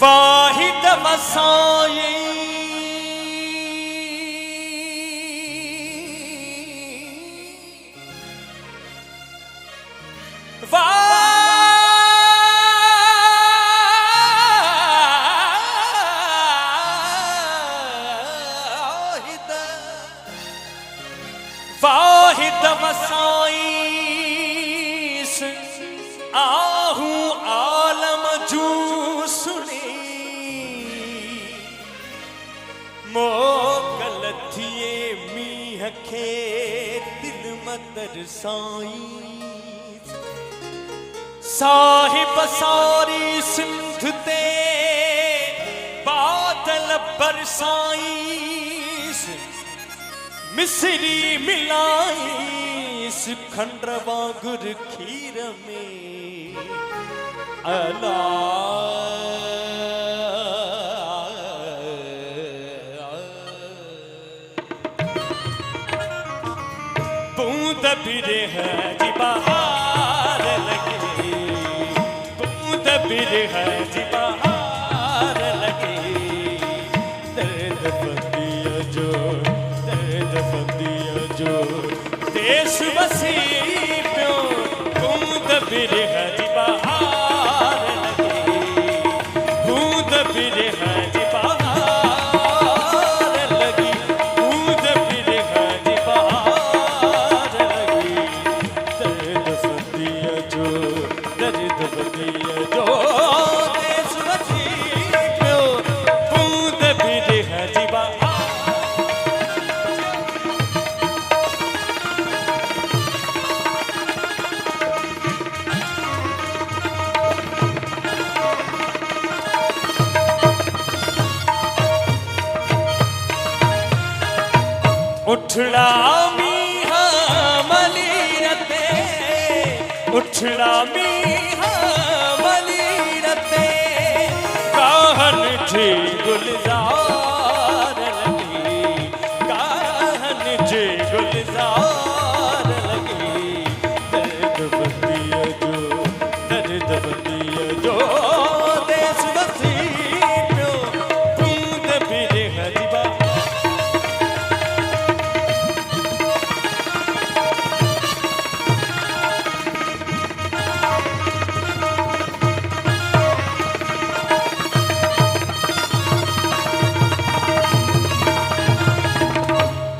वाहिद मसाई वाहिद मसाई आहू आलम जू सुनी मोकल थिए मीह खे दिल मदर साई साहिब सारी सिंध ते बादल बरसाई मिसरी मिलाई खंड वांगुर खीर में अला बूंद बिरह जी बहार लगे बूंद बिरह जी बहार लगे दर्द बंदिया जो देश बसी प्यो बूंद बिरह जी बहार लगे बूंद बिरह जी बहार लगी बूंद बिरह जी बहार लगी दर्द बंदिया जो देश बसी प्यो बूंद बिरह जी बहार उठड़ा मीहा मलीरते उठड़ा मीहा मलीरते काहन जी गुलजार लगी काहन जी गुलजार लगी दर्द बंदिया जो देश बसी प्यो बूंद बिरह जी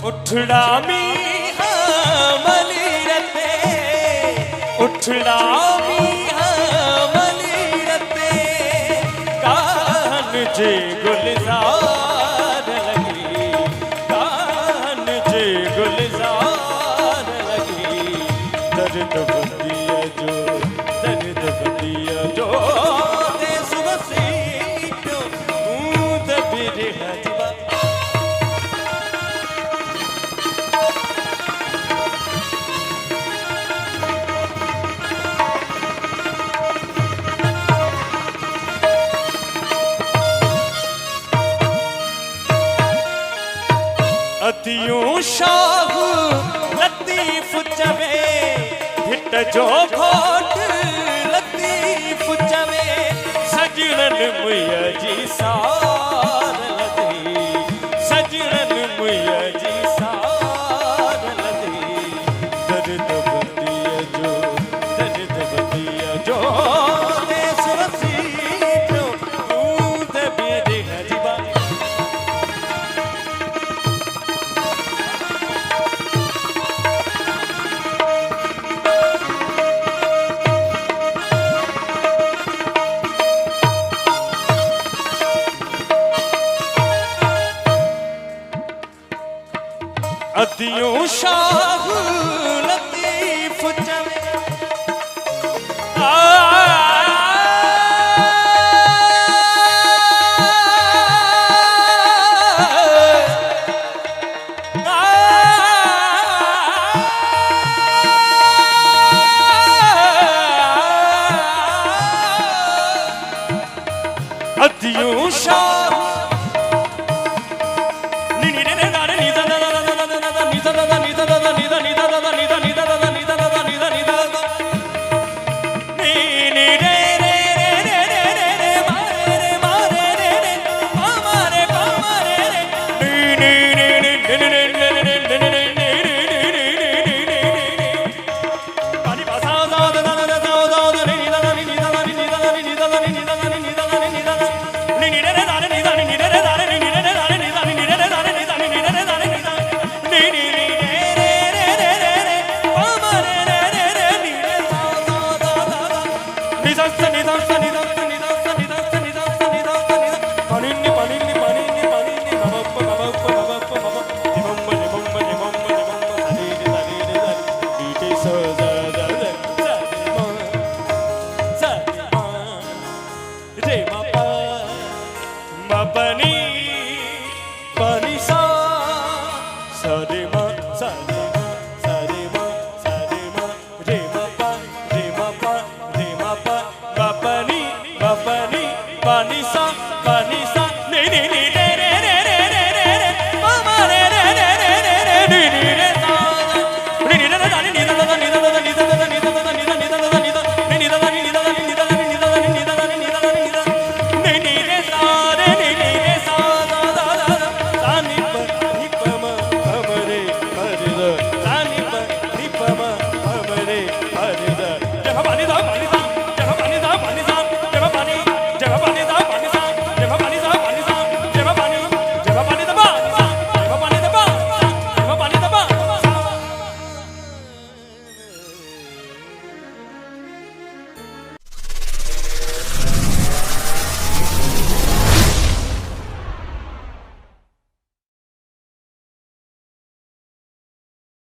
उठड़ा मीहा मलीरते उठड़ा मीहा मलीरते काहन जे गुलजार लगी काहन जे गुलजार लगी दर्द बंदिया जो देश बसी प्यो बूंद बिरह जी जो घोट लतीफ चवे सजणन मुया जी सार लधी सजणन मुया जी सार लधी दर्द बंदिया जो देश वसी जो तू ते बेरे नजीबा अदियों शाह लतीफ चवे